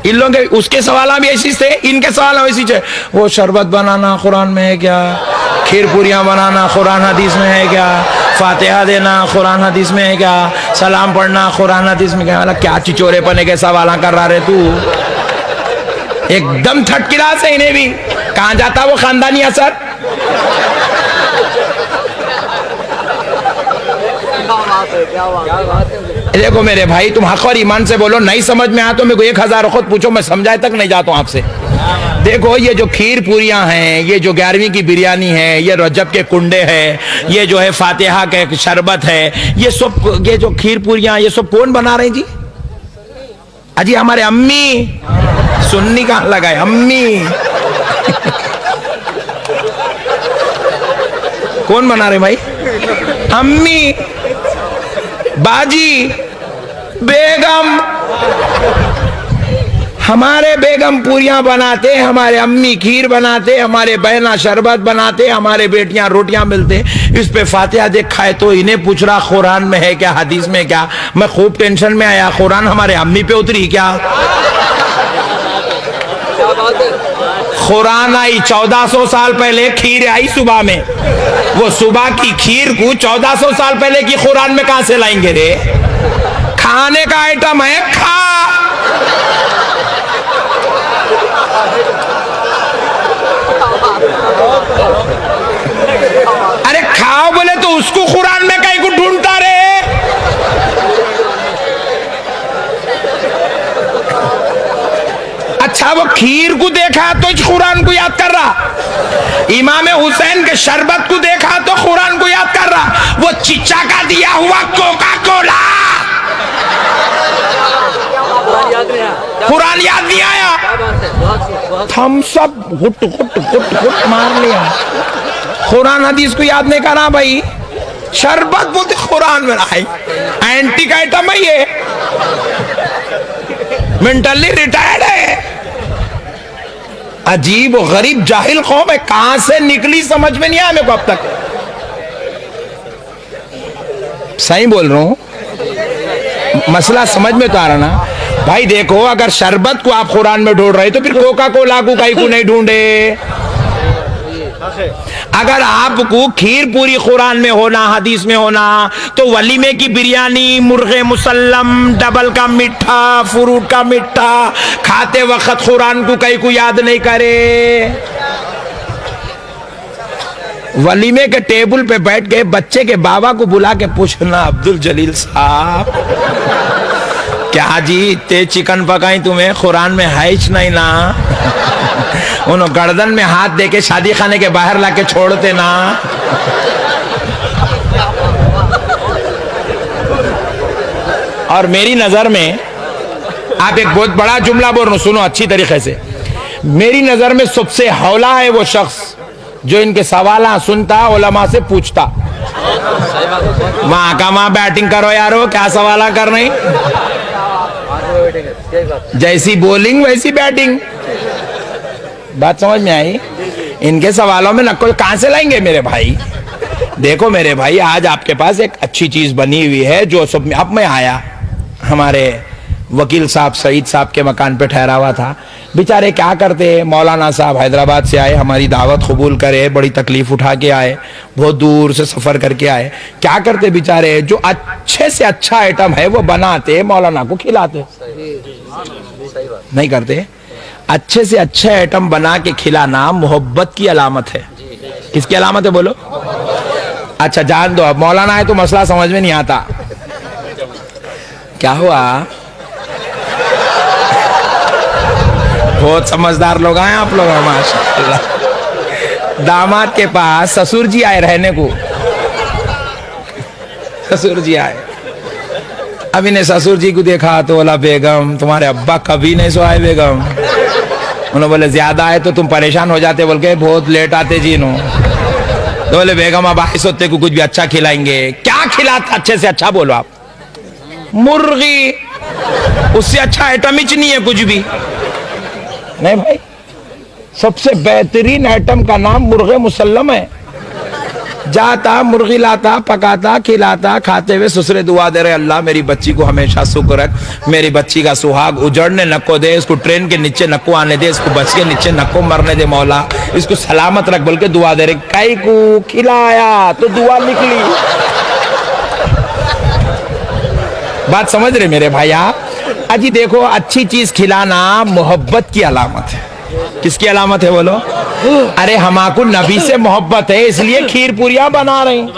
इन लोगों के उसके सवाल भी ऐसी थे, इनके सवाल वैसी थे। वो शरबत बनाना कुरान में है क्या? खीर पूरियां बनाना कुरान हदीस में है क्या? फातिहा देना कुरान हदीस में है क्या? सलाम पढ़ना कुरान हदीस में क्या? क्या चिचोरे पने के सवाल कर रहा रे तू? एकदम थर्ड क्लास है इन्हें भी। कहां जाता वो खानदानी असर? देखो मेरे भाई, तुम हक और ईमान से बोलो, नहीं समझ में आ तो मेरे को 1000 खुद पूछो, मैं समझाए तक नहीं जाता हूं आपसे। देखो ये जो खीर पूरियां हैं, ये जो 11वीं की बिरयानी है, ये रजब के कुंडे हैं, ये जो है फातिहा के शरबत है, ये सब, ये जो खीर पूरियां, ये सब कौन बना रहे हैं जी? अजी हमारे अम्मी। सुन्नी कहां लगाए? अम्मी। कौन बना रहे भाई? अम्मी, बाजी, बेगम। हमारे बेगम पूरियां बनाते, हमारे अम्मी खीर बनाते, हमारे बहना शरबत बनाते, हमारे बेटियां रोटियां मिलते। इस पे फातिहा देखा है तो इन्हें पूछ रहा कुरान में है क्या, हदीस में क्या? मैं खूब टेंशन में आया, कुरान हमारे अम्मी पे उतरी क्या? कुरान आई 1400 साल पहले, खीर आई सुबह में। वो सुबह की खीर को 1400 साल पहले की कुरान में कहां से लाएंगे रे? खाने का आइटम है, खा। अरे खाओ बोले तो उसको कुरान में कहीं को ढूंढता रे? अच्छा वो खीर को देखा तो इस कुरान को याद कर रहा, इमाम हुसैन के शरबत को देखा तो कुरान को याद कर रहा, वो चिच्चा का दिया हुआ कोका कोला कुरान याद नहीं आया। थम्स अप घुट घुट घुट घुट मार लिया, कुरान हदीस को याद नहीं करा भाई। शरबत बोलते कुरान में आई, एंटी का आइटम है ये, मेंटली रिटायर्ड है। अजीब और गरीब जाहिल कौम है, कहां से निकली समझ में नहीं आया मेरे को अब तक। सही बोल रहा हूं, मसला समझ में तो आ रहा ना भाई। देखो अगर शरबत को आप कुरान में ढूंढ रहे तो फिर कोका कोला को कहीं को नहीं ढूंढे। अगर आपको खीर पूरी कुरान में होना, हदीस में होना, तो वलीमे की बिरयानी, मुर्गे मुसल्लम, डबल का मिठा, फ्रूट का मिठा खाते वक्त कुरान को कहीं को याद नहीं करे। वलीमे के टेबल पे बैठ के बच्चे के बाबा को बुला के पूछना, अब्दुल जलील साहब क्या जी इतने चिकन पकाई तुम्हें, कुरान में है ही नहीं ना? उन्होंने गर्दन में हाथ देके शादी खाने के बाहर लाके छोड़ते ना। और मेरी नजर में, आप एक बहुत बड़ा जुमला बोल रहा हूं, सुनो अच्छी तरीके से। मेरी नजर में सबसे हौला है वो शख्स जो इनके सवाल सुनता, उलमा से पूछता। वहां का वहां बैटिंग करो यारो, क्या सवाल कर रही? जैसी बॉलिंग वैसी बैटिंग। बात समझ में आई? इनके सवालों में नक्ल कहां से लाएंगे मेरे भाई? देखो मेरे भाई, आज आपके पास एक अच्छी चीज बनी हुई है जो सब में। अब मैं आया, हमारे वकील साहब सईद साहब के मकान पे ठहरा हुआ था। बेचारे क्या करते, मौलाना साहब हैदराबाद से आए, हमारी दावत कबूल करे, बड़ी तकलीफ उठा के आए, बहुत दूर से सफर करके आए। क्या करते बेचारे, जो अच्छे से अच्छा आइटम है वो बनाते, मौलाना को खिलाते। नहीं करते? अच्छे से अच्छे आइटम बना के खिलाना मोहब्बत की अलामत है। किसकी अलामत है बोलो? अच्छा जान दो, अब मौलाना है तो मसला समझ में नहीं आता। क्या हुआ? बहुत समझदार लोग आए आप लोग, माशाअल्लाह। दामाद के पास ससुर जी आए रहने को, ससुर जी आए। अब इन्हें ससुर जी को देखा तो बोला, बेगम तुम्हारे अब्बा कभी नहीं सोए बेगम। उन्होंने बोले ज्यादा आए तो तुम परेशान हो जाते, बोल के बहुत लेट आते जी नो। तो बोले बेगम अब आए सोते को कुछ भी अच्छा खिलाएंगे। क्या खिलाता अच्छे से अच्छा बोलो आप? मुर्गी, उससे अच्छा आइटम ही नहीं है कुछ भी। नहीं भाई, सबसे बेहतरीन आइटम का नाम मुर्गे मुसल्लम है। जाता, मुर्गी लाता, पकाता, खिलाता, खाते हुए ससुरे दुआ दे रहे, अल्लाह मेरी बच्ची को हमेशा सुख रख, मेरी बच्ची का सुहाग उजड़ने नको दे, इसको ट्रेन के नीचे नको आने दे, इसको बस के नीचे नको मरने दे मौला, इसको सलामत रख बोल के दुआ दे रहे। कई को खिलाया तो दुआ निकली। बात समझ रहे मेरे भाई आप? अजी देखो, अच्छी चीज खिलाना मोहब्बत की अलामत है। किसकी अलामत है बोलो? अरे हमाको नबी से मोहब्बत है इसलिए खीर पूरियां बना रहे हैं,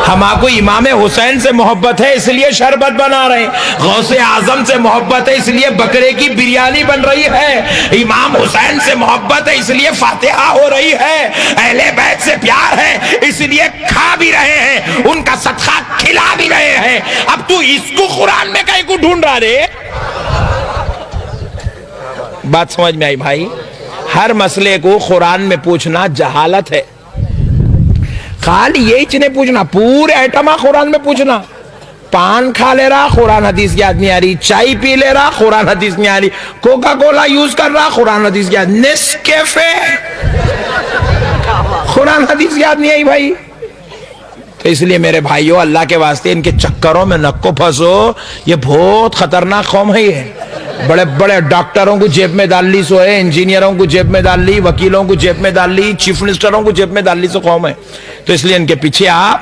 हमाको इमाम हुसैन से मोहब्बत है इसलिए शरबत बना रहे हैं, गौसे आजम से मोहब्बत है इसलिए बकरे की बिरयानी बन रही है, इमाम हुसैन से मोहब्बत है इसलिए फातिहा हो रही है, अहले बैत से प्यार है इसलिए खा भी रहे हैं, उनका सदका खिला भी रहे हैं। अब तू इसको कुरान में कहीं को ढूंढ रहा रे? बात समझ में आई भाई? हर मसले को कुरान में पूछना जहालत है। खाली यही चीजें पूछना, पूरे आइटम कुरान में पूछना। पान खा ले रहा, कुरान हदीस की याद नहीं आ रही। चाय पी ले रहा, कुरान हदीस नहीं आ रही। कोका कोला यूज कर रहा, कुरान हदीस की याद। नेस्कैफे, कुरान हदीस याद नहीं आई भाई। तो इसलिए मेरे भाइयों, अल्लाह के वास्ते इनके चक्करों में नको फंसो। ये बहुत खतरनाक कौम है। ये बड़े बड़े डॉक्टरों को जेब में डाल ली सो है, इंजीनियरों को जेब में डाल ली, वकीलों को जेब में डाल ली, चीफ मिनिस्टरों को जेब में डाल ली सो कौम है। तो इसलिए इनके पीछे आप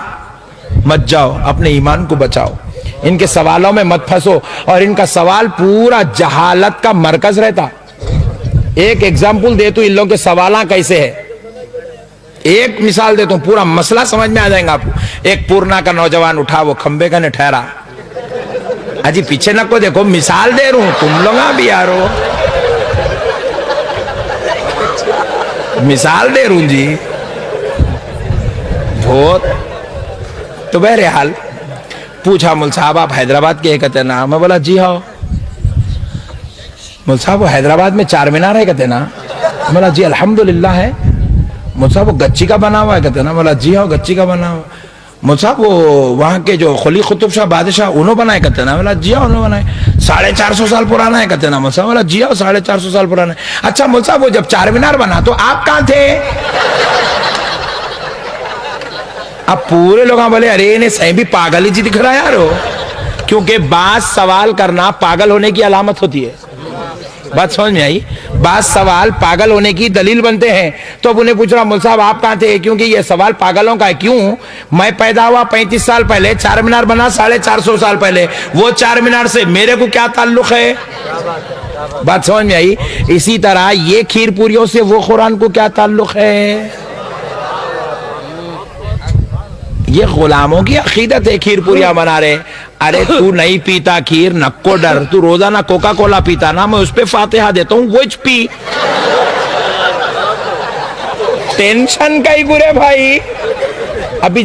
मत जाओ, अपने ईमान को बचाओ, इनके सवालों में मत फंसो। और इनका सवाल पूरा जहालत का मरकज रहता। एक एग्जाम्पल दे तू इन लोगों के सवाल कैसे है, एक मिसाल देता हूं, पूरा मसला समझ में आ जाएगा आपको। एक पूर्णा का नौजवान उठा, वो खंबे का ने ठहरा। अजी पीछे न को देखो, मिसाल दे रहा हूं, तुम लोग भी आ रहे हो, मिसाल दे रू जी बहुत। तो बहरहाल पूछा, मुल साहब आप हैदराबाद के कहते ना? मैं बोला जी हाँ। मुल साहब वो हैदराबाद में चार मीनार है कहते ना? बोला जी अल्हम्दुलिल्लाह है। मुल साहब वो गच्ची का बना हुआ है कहते ना? बोला जी हाँ गच्ची का बना हुआ। मुल साहब वो वहां के जो खली कुतुब शाह बादशाह उन्होंने बनाए कहते ना? बोला जी हाँ उन्होंने बनाए। 450 साल पुराना है कहते ना? मुल साहब बोला जी हाँ 450 साल पुराना है। अच्छा मुल साहब वो जब चार मीनार बना तो आप कहाँ थे? अब पूरे लोग बोले अरे इन्हें सही भी पागल ही जी दिख रहा है यार हो। क्योंकि बात सवाल करना पागल होने की अलामत होती है। बात समझ में आई? बात सवाल पागल होने की दलील बनते हैं। तो अब उन्हें पूछ रहा मुल साहब आप कहाँ थे? क्योंकि ये सवाल पागलों का है। क्यों? मैं पैदा हुआ 35 साल पहले, चार मीनार बना 450 साल पहले, वो चार मीनार से मेरे को क्या ताल्लुक है? बात समझ में आई? इसी तरह ये खीर पूरियों से वो कुरान को क्या ताल्लुक है? ये गुलामों की अकीदत है, खीर पूरियां बना रहे। अरे तू नहीं पीता खीर, नको डर, तू रोजाना कोका कोला पीता ना, मैं उस पे फातिहा देता हूं, वो पी। टेंशन का ही बुरे भाई। अभी